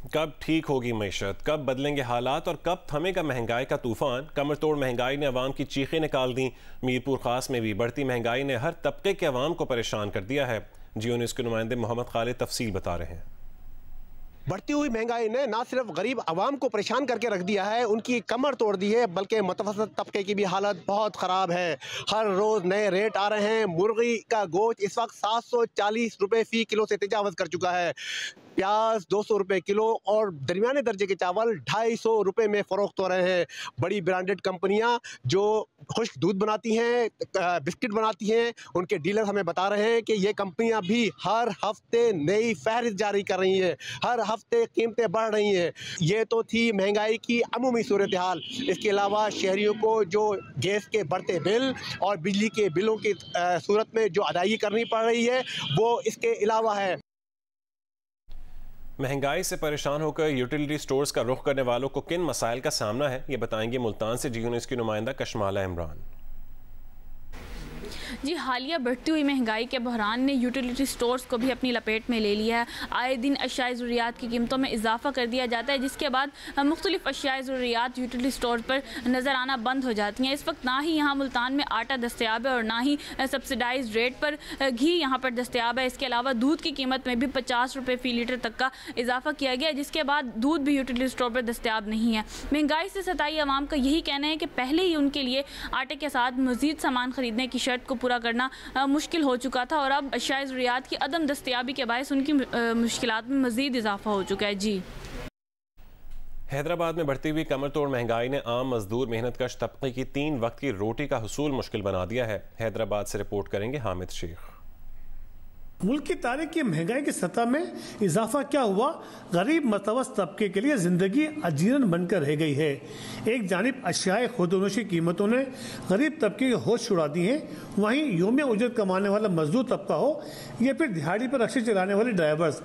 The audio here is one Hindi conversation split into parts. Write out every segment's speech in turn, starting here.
कब ठीक होगी मईशत, कब बदलेंगे हालात और कब थमेगा महंगाई का तूफान। कमर तोड़ महंगाई ने अवाम की चीखें निकाल दी। मीरपुर खास में भी बढ़ती महंगाई ने हर तबके के अवाम को परेशान कर दिया है। जियो न्यूज़ के नुमाइंदे मोहम्मद खालिद तफसील बता रहे हैं। बढ़ती हुई महंगाई ने ना सिर्फ गरीब आवाम को परेशान करके रख दिया है, उनकी कमर तोड़ दी है, बल्कि मुतवसत तबके की भी हालत बहुत ख़राब है। हर रोज़ नए रेट आ रहे हैं। मुर्गी का गोश्त इस वक्त 740 रुपये फ़ी किलो से तजावज़ कर चुका है। प्याज 200 रुपये किलो और दरमियाने दर्जे के चावल 250 रुपये में फ़रोख्त हो रहे हैं। बड़ी ब्रांडेड कंपनियां जो खुश्क दूध बनाती हैं, बिस्किट बनाती हैं, उनके डीलर हमें बता रहे हैं कि ये कंपनियां भी हर हफ्ते नई फहरिस्त जारी कर रही हैं, हर हफ्ते कीमतें बढ़ रही हैं। ये तो थी महंगाई की अमूमी सूरत हाल। इसके अलावा शहरियों को जो गैस के बढ़ते बिल और बिजली के बिलों की सूरत में जो अदायगी करनी पड़ रही है, वो इसके अलावा है। महंगाई से परेशान होकर यूटिलिटी स्टोर्स का रुख करने वालों को किन मसाइल का सामना है, ये बताएंगे मुल्तान से जियो न्यूज़ की नुमाइंदा कशमाला इमरान। जी, हालिया बढ़ती हुई महंगाई के बहरान ने यूटिलिटी स्टोर्स को भी अपनी लपेट में ले लिया है। आए दिन अशियाए ज़रूरियात की कीमतों में इजाफा कर दिया जाता है, जिसके बाद मुख्तलिफ अशियाए ज़रूरियात यूटिलिटी स्टोर पर नज़र आना बंद हो जाती हैं। इस वक्त ना ही यहाँ मुल्तान में आटा दस्तयाब है और ना ही सब्सिडाइज रेट पर घी यहाँ पर दस्तयाब है। इसके अलावा दूध की कीमत में भी 50 रुपये फ़ी लीटर तक का इजाफा किया गया है, जिसके बाद दूध भी यूटिलिटी स्टोर पर दस्तयाब नहीं है। महंगाई से सताई आवाम का यही कहना है कि पहले ही उनके लिए आटे के साथ मज़ीद सामान खरीदने की शर्त को पूरा करना मुश्किल हो चुका था और अब अशियाए ज़रूरियात की अदम दस्तयाबी के बायस उनकी मुश्किलात में मज़ीद इजाफा हो चुका है। जी, हैदराबाद में बढ़ती हुई कमर तोड़ महंगाई ने आम मजदूर मेहनतकश तबके की 3 वक्त की रोटी का हुसूल मुश्किल बना दिया है। हैदराबाद से रिपोर्ट करेंगे हामिद शेख। मुल्क की तारीख की महंगाई की सतह में इजाफा क्या हुआ, गरीब मतवस्त तबके के लिए जिंदगी अजीरन बनकर रह गई है। एक जानिब अशियाए खुदोनोशी कीमतों ने गरीब तबके के होश उड़ा दी हैं, वहीं योम उजरत कमाने वाला मजदूर तबका हो या फिर दिहाड़ी पर रिक्शे चलाने वाले ड्राइवर्स,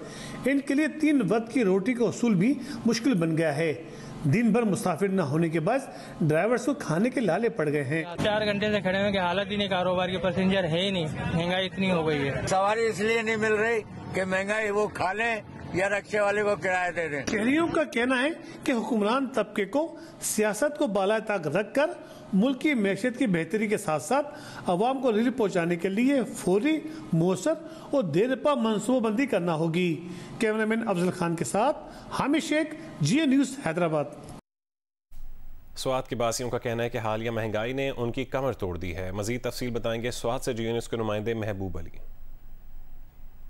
इनके लिए 3 वक्त की रोटी का उसूल भी मुश्किल बन गया है। दिन भर मुसाफिर न होने के बाद ड्राइवर्स को खाने के लाले पड़ गए हैं। 4 घंटे से खड़े हुए की हालत ही नहीं, कारोबार के पैसेंजर है ही नहीं, महंगाई इतनी हो गई है। सवारी इसलिए नहीं मिल रही कि महंगाई वो खा लें या रिक्शे वाले को किराया दे दें। शहरियों का कहना है कि हुक्मरान तबके को सियासत को बाला ताक रख कर मुल्क की मैशत की बेहतरी के साथ साथ अवाम को रिलीफ पहुँचाने के लिए फौरी, मौसर और देरपा मनसूबाबंदी करना होगी। कैमरामैन अफजल खान के साथ हामिद शेख, जियो न्यूज़ हैदराबाद। स्वात के बासियों का कहना है कि हालिया महंगाई ने उनकी कमर तोड़ दी है। मजीद तफसील बताएंगे स्वात से जियो न्यूज़ के नुमाइंदे महबूब अली।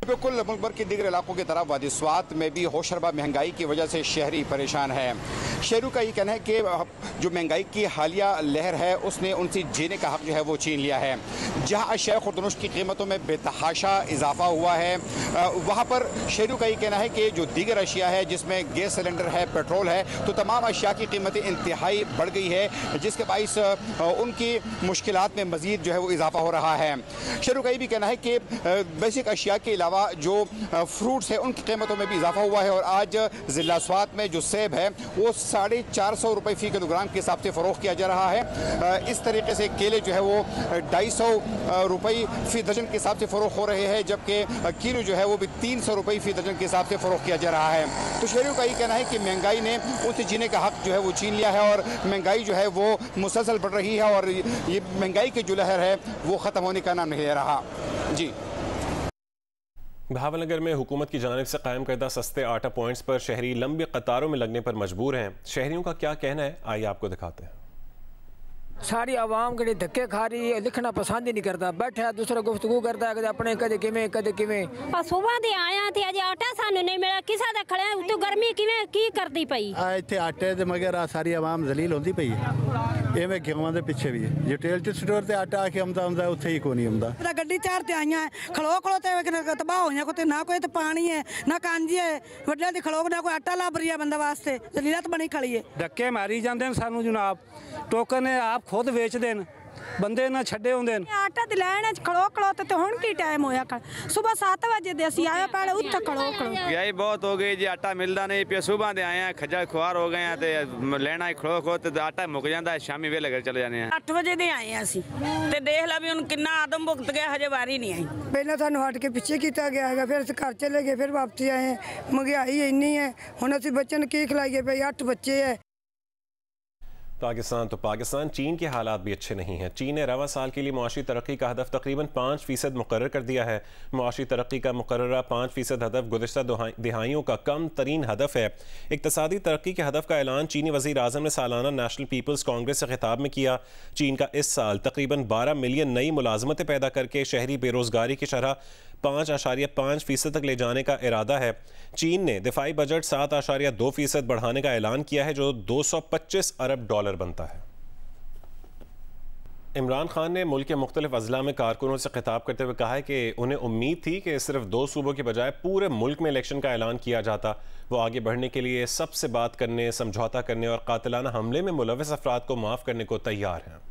बिल्कुल मुल्क भर के दीगर इलाकों की तरफ वादी स्वात में भी होशरबा महंगाई की वजह से शहरी परेशान है। शहरों का ये कहना है कि जो महंगाई की हालिया लहर है उसने उनसे जीने का हक जो है वो छीन लिया है। जहाँ अशिया खुर्दनुश की कीमतों में बेतहाशा इजाफा हुआ है, वहाँ पर शहरों का ये कहना है कि जो दीगर अशिया है जिसमें गैस सिलेंडर है, पेट्रोल है, तो तमाम अशिया की कीमतें इंतहाई बढ़ गई है, जिसके बाइस उनकी मुश्किलात में मजीद जो है वो इजाफा हो रहा है। शहरों का ये भी कहना है कि बेसिक अशिया के अलावा जो फ्रूट्स है उनकी कीमतों में भी इजाफा हुआ है और आज जिला स्वात में जो सेब है वो 450 रुपये फ़ी किलोग्राम के हिसाब से फ़रोख्त किया जा रहा है। इस तरीके से केले जो है वो 250 रुपये फ़ी दर्जन के हिसाब से फ़रोख्त हो रहे हैं, जबकि किलो जो है वो भी 300 रुपये फ़ी दर्जन के हिसाब से फ़रोख्त किया जा रहा है। तो शहरियों का ये कहना है कि महंगाई ने उनसे जीने का हक जो है वो छीन लिया है और महंगाई जो है वो मुसलसल बढ़ रही है और ये महंगाई की जो लहर है वो ख़त्म होने का नाम नहीं ले रहा। जी, बहावलनगर में हुकूमत की जानिब से कायम करदा सस्ते आटा पॉइंट्स पर शहरी लंबी कतारों में लगने पर मजबूर हैं। शहरियों का क्या कहना है, आइए आपको दिखाते हैं। सारी आवाम कभी धक्के खा रही है, लिखना पसंद ही नहीं करता, बैठा दूसरा गुफ्तगू करता है, कदे अपने कदे किवें कदे किवें। सुबह दे आया थे अजे आटा सानू नहीं मिला, किसा दे खड़े उत्ते गर्मी किवें की करदी पई। इत्थे आटे दे मगर सारी आवाम जलील होंदी पई है। एवें गेवां दे पिछे भी जो टेल स्टोर ते आटा आके आंदा हुंदा उत्थे ही कोई नहीं आंदा। गड्डी चार ते आईयां खलो खलो ते तबाह होईयां, कोई ना कोई ते पानी है ना कांजी है, वड्डियां दी खलो ना कोई आटा लाभ रही है बंदे वास्ते, जलीलत बनी खड़ी है। धक्के मारी जांदे सानू जनाब, टोकन आप खुद बेच देन ਬੰਦੇ ਨਾ ਛੱਡੇ ਹੁੰਦੇ ਨੇ। ਆਟਾ ਤੇ ਲੈਣ ਚ ਖੜੋ ਖੜੋ ਤੇ ਹੁਣ ਕੀ ਟਾਈਮ ਹੋਇਆ ਸਵੇਰ 7 ਵਜੇ ਦੇ ਅਸੀਂ ਆਇਆ ਪਹਿਲੇ ਉੱਥੇ ਖੜੋ ਖੜੋ ਯਹੀ ਬਹੁਤ ਹੋ ਗਈ ਜੀ ਆਟਾ ਮਿਲਦਾ ਨਹੀਂ ਪਿਆ ਸਵੇਰ ਦੇ ਆਏ ਆ ਖੱਜਲ ਖੁਆਰ ਹੋ ਗਏ ਆ ਤੇ ਲੈਣਾ ਖੜੋ ਖੜੋ ਤੇ ਆਟਾ ਮੁੱਕ ਜਾਂਦਾ ਸ਼ਾਮੀ ਵੇਲੇ ਘਰ ਚਲੇ ਜਾਂਦੇ ਆ 8 ਵਜੇ ਦੇ ਆਏ ਆ ਅਸੀਂ ਤੇ ਦੇਖ ਲੈ ਵੀ ਹੁਣ ਕਿੰਨਾ ਆਦਮ ਭੁਗਤ ਗਿਆ ਹਜੇ ਵਾਰੀ ਨਹੀਂ ਆਈ ਪਹਿਲਾਂ ਸਾਨੂੰ ਹਟ ਕੇ ਪਿੱਛੇ ਕੀਤਾ ਗਿਆ ਹੈਗਾ ਫਿਰ ਅਸੀਂ ਘਰ ਚਲੇ ਗਏ ਫਿਰ ਵਾਪਸ ਆਏ महंगाई इन्नी है हुण असीं बच्चों की खिलाइए भाई 8 बच्चे है। पाकिस्तान तो पाकिस्तान, चीन के हालात भी अच्छे नहीं हैं। चीन ने रवा साल के लिए मुआशी तरक्की का हदफ तकरीबन 5% मुकर्रर कर दिया है। मुआशी तरक्की का मुकर्ररा 5% हदफ गुज़िश्ता दिहाइयों का कम तरीन हदफ है। इक़्तिसादी तरक्की के हदफ का ऐलान चीनी वज़ीर आज़म ने सालाना नेशनल पीपल्स कांग्रेस से खिताब में किया। चीन का इस साल तकरीबन 12 मिलियन नई मुलाजमतें पैदा करके शहरी बेरोज़गारी की शरह 5.5% तक ले जाने का इरादा है। चीन ने दिफाई बजट 7.2% बढ़ाने का ऐलान किया है, जो $225 अरब बनता है। इमरान खान ने मुल्क के मुख्तलिफ अजला में कारकुनों से खिताब करते हुए कहा है कि उन्हें उम्मीद थी कि सिर्फ 2 सूबों के बजाय पूरे मुल्क में इलेक्शन का ऐलान किया जाता। वो आगे बढ़ने के लिए सबसे बात करने, समझौता करने और कातिलाना हमले में मुलव्वस अफराद को माफ़ करने को तैयार हैं।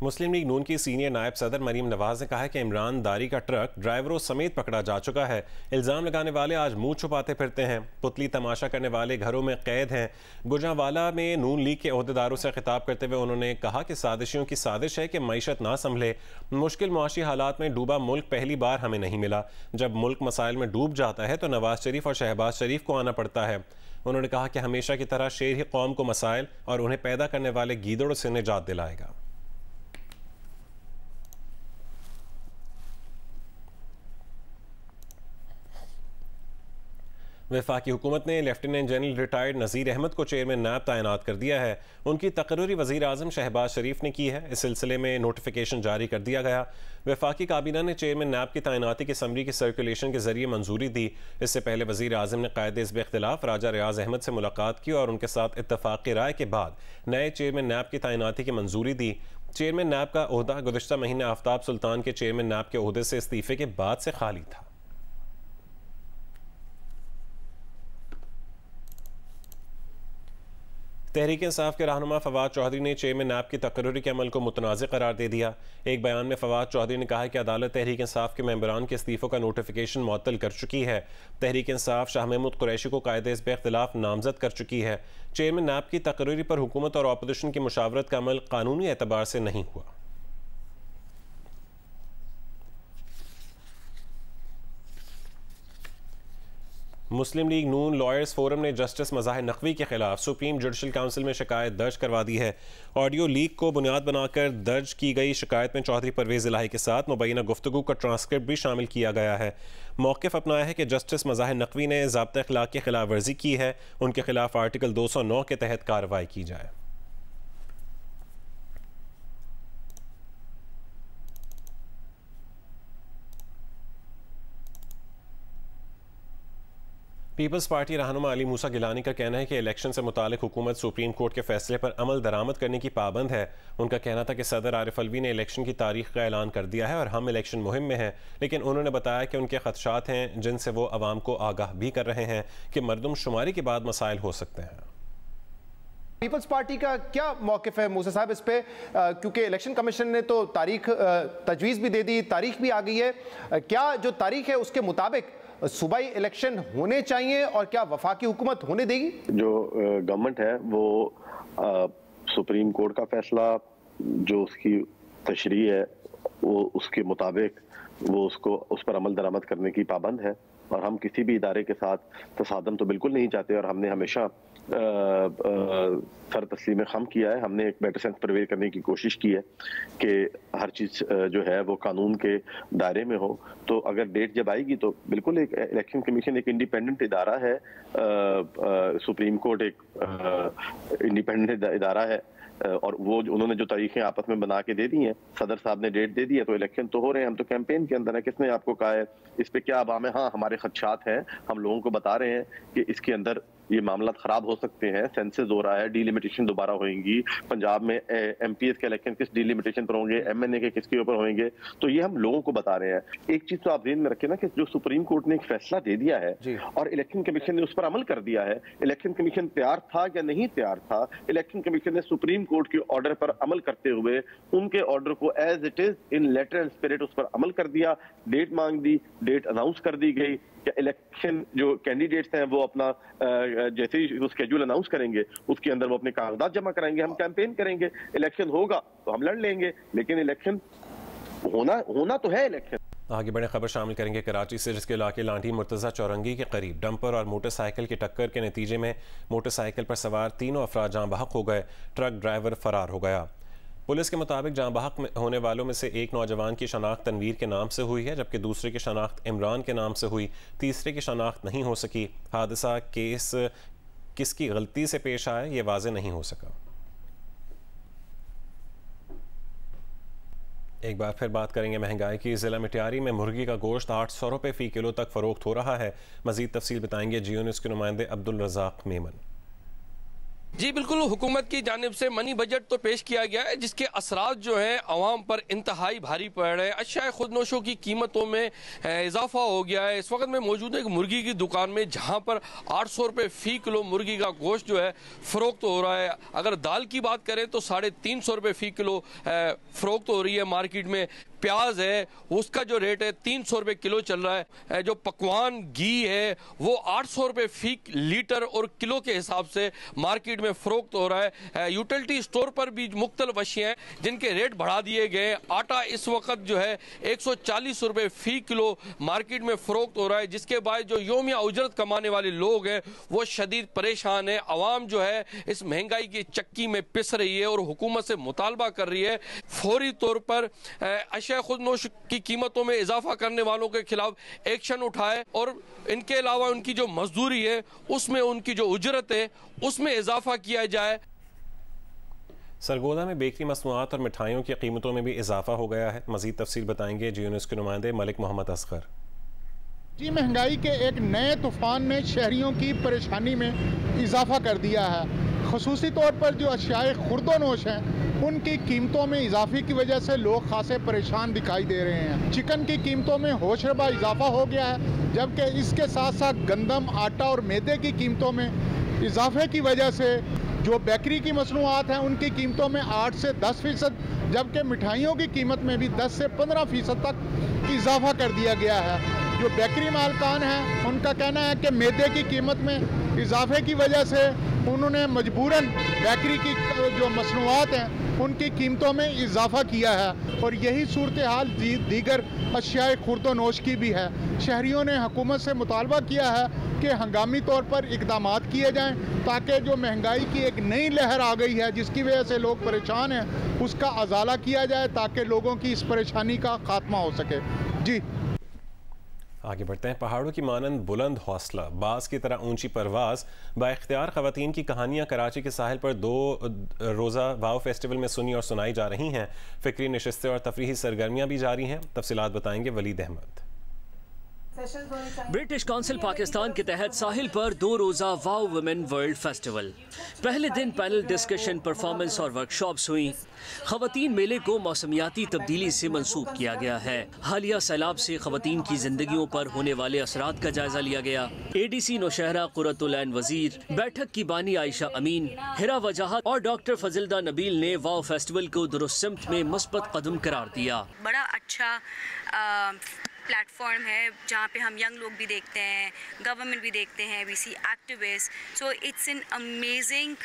मुस्लिम लीग नून की सीनियर नायब सदर मरीम नवाज ने कहा है कि इमरान दारी का ट्रक ड्राइवरों समेत पकड़ा जा चुका है। इल्ज़ाम लगाने वाले आज मुंह छुपाते फिरते हैं। पुतली तमाशा करने वाले घरों में कैद हैं। गुजरांवाला में नून लीग के ओहदेदारों से खिताब करते हुए उन्होंने कहा कि साजिशों की साजिश है कि मईशत ना संभले। मुश्किल मुआशी हालात में डूबा मुल्क पहली बार हमें नहीं मिला। जब मुल्क मसाइल में डूब जाता है तो नवाज शरीफ और शहबाज शरीफ को आना पड़ता है। उन्होंने कहा कि हमेशा की तरह शेर ही कौम को मसाइल और उन्हें पैदा करने वाले गीदड़ों से निजात दिलाएगा। वफाकी हुकूमत ने लेफ्टिनेंट जनरल रिटायर्ड नज़ीर अहमद को चेयरमैन नैब तैनात कर दिया है। उनकी तकर्री वज़ीर आज़म शहबाज शरीफ ने की है। इस सिलसिले में नोटिफिकेशन जारी कर दिया गया। वफाकी काबीना ने चेयरमैन नैब की तैनाती की समरी की सर्कुलेशन के जरिए मंजूरी दी। इससे पहले वज़ीर आज़म ने कायदे हिज़्ब इख्तिलाफ राजा रियाज अहमद से मुलाकात की और उनके साथ इत्तफाक़ी राय के बाद नए चेयरमैन नैब की तैनाती की मंजूरी दी। चेयरमैन नैब का ओहदा गुज़िश्ता महीने आफ्ताब सुल्तान के चेयरमैन नैब के ओहदे से इस्तीफ़े के बाद से खाली था। तहरीक इंसाफ के रहनुमा फवाद चौधरी ने चेयरमैन नैब की तकर्री के अमल को मुतनाज़ करार दे दिया। एक बयान में फवाद चौधरी ने कहा कि अदालत तहरीक इंसाफ के मेंबरान के इस्तीफ़ों का नोटिफिकेशन मुअत्तल कर चुकी है। तहरीक इंसाफ शाह महमूद कुरैशी को कायदे हिज़्ब इख्तिलाफ नामजद कर चुकी है। चेयरमैन नैब की तकर्री पर हुकूमत और अपोजिशन की मुशावरत का अमल कानूनी एतबार से नहीं हुआ। मुस्लिम लीग नून लॉयर्स फोरम ने जस्टिस मज़ाहिर नकवी के खिलाफ सुप्रीम जुडिशल काउंसिल में शिकायत दर्ज करवा दी है। ऑडियो लीक को बुनियाद बनाकर दर्ज की गई शिकायत में चौधरी परवेज़ इलाही के साथ मुबैना गुफ्तगू का ट्रांसक्रिप्ट भी शामिल किया गया है। मौक़िफ़ अपनाया है कि जस्टिस मज़ाहिर नकवी ने ज़ाब्ता अखलाक की खिलाफ वर्जी की है। उनके खिलाफ आर्टिकल 209 के तहत कार्रवाई की जाए। पीपल्स पार्टी रहनुमा अली मूसा गिलानी का कहना है कि इलेक्शन से मुतालिक हुकूमत सुप्रीम कोर्ट के फैसले पर अमल दरामद करने की पाबंद है। उनका कहना था कि सदर आरिफ अलवी ने इलेक्शन की तारीख का ऐलान कर दिया है और हम इलेक्शन मुहिम में हैं, लेकिन उन्होंने बताया कि उनके खदशात हैं जिनसे वो आवाम को आगाह भी कर रहे हैं कि मरदमशुमारी के बाद मसाइल हो सकते हैं। पीपल्स पार्टी का क्या मौक़िफ़ है मूसा साहब इस पे, क्योंकि इलेक्शन कमीशन ने तो तारीख तजवीज़ भी दे दी, तारीख भी आ गई है। क्या जो तारीख है उसके मुताबिक सूबाई इलेक्शन होने चाहिए और क्या वफाकी हुकूमत होने देगी? जो गवर्नमेंट है वो सुप्रीम कोर्ट का फैसला जो उसकी तशरीह है वो उसके मुताबिक वो उसको उस पर अमल दरामद करने की पाबंद है। और हम किसी भी इदारे के साथ तसादम तो बिल्कुल नहीं चाहते और हमने हमेशा सर तस्लीम खम किया है। हमने एक बेटर सेंस प्रिवेल करने की कोशिश की है कि हर चीज़ जो है वो कानून के दायरे में हो। तो अगर डेट जब आएगी तो बिल्कुल एक इलेक्शन कमीशन एक इंडिपेंडेंट इदारा है, सुप्रीम कोर्ट एक इंडिपेंडेंट इदारा है और वो उन्होंने जो तारीखें आपस में बना के दे दी हैं, सदर साहब ने डेट दे दी है तो इलेक्शन तो हो रहे हैं। हम तो कैंपेन के अंदर है। किसने आपको कहा है इस पे क्या अवाम है? हाँ, हमारे खदशात हैं, हम लोगों को बता रहे हैं कि इसके अंदर ये मामला खराब हो सकते हैं। सेंसस हो रहा है, डिलिमिटेशन दोबारा होंगी, पंजाब में MPS के इलेक्शन किस डिलिमिटेशन पर होंगे, MNA के किसके ऊपर होंगे, तो ये हम लोगों को बता रहे हैं। एक चीज तो आप ध्यान में रखें ना कि जो सुप्रीम कोर्ट ने एक फैसला दे दिया है और इलेक्शन कमीशन ने उस पर अमल कर दिया है। इलेक्शन कमीशन तैयार था या नहीं तैयार था, इलेक्शन कमीशन ने सुप्रीम कोर्ट के ऑर्डर पर अमल करते हुए उनके ऑर्डर को as it is in letter and spirit उस पर अमल कर दिया। डेट मांग दी, डेट अनाउंस कर दी गई। इलेक्शन जो कैंडिडेट्स हैं वो अपना जैसे ही वो स्केड्यूल अनाउंस करेंगे उसके अंदर वो अपने कागजात जमा कराएंगे, हम कैंपेन करेंगे। इलेक्शन होगा तो हम लड़ लेंगे, लेकिन इलेक्शन होना तो है। इलेक्शन आगे बड़े खबर शामिल करेंगे कराची से, जिसके इलाके लांठी मुर्तज़ा चौरंगी के करीब डंपर और मोटरसाइकिल की टक्कर के नतीजे में मोटरसाइकिल पर सवार 3 अफराद जाँ बहक हो गए। ट्रक ड्राइवर फरार हो गया। पुलिस के मुताबिक जाँ बहक होने वालों में से एक नौजवान की शनाख्त तनवीर के नाम से हुई है, जबकि दूसरे की शनाख्त इमरान के नाम से हुई। तीसरे की शनाख्त नहीं हो सकी। हादसा केस किसकी गलती से पेश आया ये वाज़ेह नहीं हो सका। एक बार फिर बात करेंगे महंगाई की। ज़िला मिटियारी में मुर्गी का गोश्त 800 रुपये फ़ी किलो तक फ़रोख्त हो रहा है। मज़ीद तफसील बताएंगे जियो न्यूज़ के नुमाइंदे अब्दुल रज़ाक मेमन। जी बिल्कुल, हुकूमत की जानिब से मनी बजट तो पेश किया गया है, जिसके असरात जो हैं आवाम पर इंतहाई भारी पड़ रहे हैं। अशिया खुदनोशों की कीमतों में इजाफा हो गया है। इस वक्त मैं मौजूद है एक मुर्गी की दुकान में, जहां पर 800 रुपये फ़ी किलो मुर्गी का गोश्त जो है फ़रोख्त हो रहा है। अगर दाल की बात करें तो 350 रुपये फ़ी किलो फ़रोख्त हो रही है मार्केट में। प्याज है उसका जो रेट है 300 रुपये किलो चल रहा है। जो पकवान घी है वो 800 रुपये फ़ी लीटर और किलो के हिसाब से मार्केट में फ़रोख्त हो रहा है। यूटिलिटी स्टोर पर भी मुख्तलिफ अशिया हैं जिनके रेट बढ़ा दिए गए। आटा इस वक्त जो है 140 रुपये फ़ी किलो मार्केट में फ़रोख्त हो रहा है, जिसके बाद जो योमिया उजरत कमाने वाले लोग हैं वो शदीद परेशान है। आवाम जो है इस महंगाई की चक्की में पिस रही है और हुकूमत से मुतालबा कर रही है फौरी तौर पर खुदनोश की कीमतों में इजाफा करने वालों के खिलाफ एक्शन उठाए और इनके अलावा उनकी जो मजदूरी है उसमें उनकी जो उजरत है उसमें इजाफा किया जाए। सरगोदा में बेकरी मसनूआत और मिठाइयों की कीमतों में भी इजाफा हो गया है। मजीद तफसील बताएंगे जियो न्यूज़ के नुमाइंदे मलिक मोहम्मद असगर। जी, महंगाई के एक नए तूफान ने शहरियों की परेशानी में इजाफा कर दिया है। ख़ुसूसी तौर पर जो अशियाए खुर्दोनोश हैं उनकी कीमतों में इजाफे की वजह से लोग खासे परेशान दिखाई दे रहे हैं। चिकन की कीमतों में होशरबा इजाफा हो गया है, जबकि इसके साथ साथ गंदम, आटा और मैदे की कीमतों में इजाफे की वजह से जो बेकरी की मसनूआत हैं उनकी कीमतों में 8 से 10%, जबकि मिठाइयों की कीमत में भी 10 से 15% तक इजाफा कर दिया गया है। जो बेकरी मालकान हैं उनका कहना है कि मैदे की कीमत में इजाफे की वजह से उन्होंने मजबूरन बेकरी की जो मसनूआत हैं उनकी कीमतों में इजाफा किया है और यही सूरत हाल दीगर अशियाए खुर्दोनोश की भी है। शहरियों ने हुकूमत से मुतालबा किया है कि हंगामी तौर पर इकदामात किए जाएं ताकि जो महंगाई की एक नई लहर आ गई है जिसकी वजह से लोग परेशान हैं उसका अजाला किया जाए ताकि लोगों की इस परेशानी का खात्मा हो सके। जी आगे बढ़ते हैं। पहाड़ों की मानंद बुलंद हौसला, बाज की तरह ऊंची परवाज, बाइख्तियार ख़वातीन की कहानियाँ कराची के साहिल पर 2 रोज़ा वाव फेस्टिवल में सुनी और सुनाई जा रही हैं। फ़िक्री नशिस्तें और तफरीही सरगर्मियाँ भी जारी हैं। तफसीलात बताएंगे वलीद अहमद। ब्रिटिश काउंसिल पाकिस्तान के तहत साहिल पर 2 रोज़ा वाव वुमेन वर्ल्ड फेस्टिवल। पहले दिन पैनल डिस्कशन, परफॉर्मेंस और वर्कशॉप्स हुई। ख़वातीन मेले को मौसमियाती तब्दीली से मंसूब किया गया है। हालिया सैलाब से ख़वातीन की जिंदगियों पर होने वाले असरात का जायजा लिया गया। ADC नौशहरा कुर्रतुल ऐन वजीर, बैठक की बानी आयशा अमीन, हिरा वजाहत और डॉक्टर फजलदा नबील ने वाव फेस्टिवल को दुरुस्त सिमत में मुस्बत कदम करार दिया। बड़ा अच्छा प्लेटफॉर्म है जहाँ पे हम यंग लोग भी देखते हैं, गवर्नमेंट भी देखते हैं, we see activist, so it's an amazing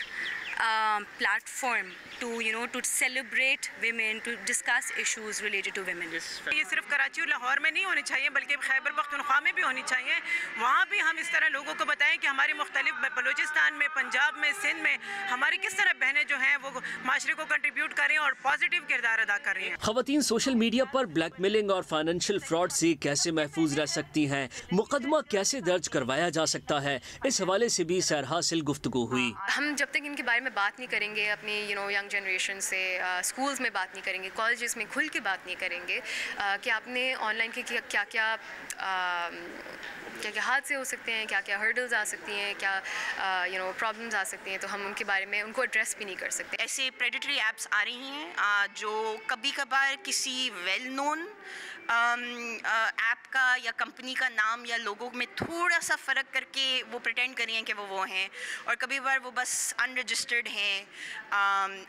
platform to celebrate women, to discuss issues related to women. ये सिर्फ कराची और लाहौर में नहीं होनी चाहिए बल्कि खैबर पख्तूनख्वा में भी होनी चाहिए। वहाँ भी हम इस तरह लोगों को बताएं कि हमारी मुख्तलिफ बलूचिस्तान में, पंजाब में, सिंध में हमारी किस तरह बहनें जो हैं वो माशरे को कंट्रीब्यूट करें और पॉजिटिव किरदार अदा कर रही हैं। ख़वातीन सोशल मीडिया पर ब्लैकमेलिंग और फाइनेंशियल फ्रॉड से कैसे महफूज रह सकती हैं, मुकदमा कैसे दर्ज करवाया जा सकता है, इस हवाले से भी सैर हासिल गुफ्तगू हुई। हम जब तक इनके बारे में बात नहीं करेंगे अपनी यंग जनरेशन से, स्कूल्स में बात नहीं करेंगे, कॉलेजेस में खुल के बात नहीं करेंगे कि आपने ऑनलाइन के क्या क्या हादसे हो सकते हैं, क्या क्या हर्डल्स आ सकती हैं, क्या प्रॉब्लम्स आ सकती हैं, तो हम उनके बारे में उनको एड्रेस भी नहीं कर सकते। ऐसे प्रेडेटरी ऐप्स आ रही हैं जो कभी कभार किसी वेल नोन ऐप का या कंपनी का नाम या लोगो में थोड़ा सा फ़र्क करके वो प्रिटेंड कर रही हैं कि वो हैं, और कभी बार वो बस अनरजिस्टर्ड हैं,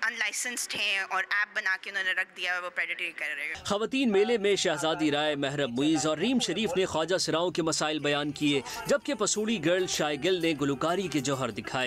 अनलाइसेंस्ड हैं और ऐप बना के उन्होंने रख दिया, वो प्रेडेटरी कर रहे हैं। खवातीन मेले में शहजादी राय, महरम मुईज़ और रीम शरीफ ने ख्वाजा सिराओं के मसाइल बयान किए, जबकि पसूड़ी गर्ल शायगिल ने गुलकारी के जौहर दिखाए।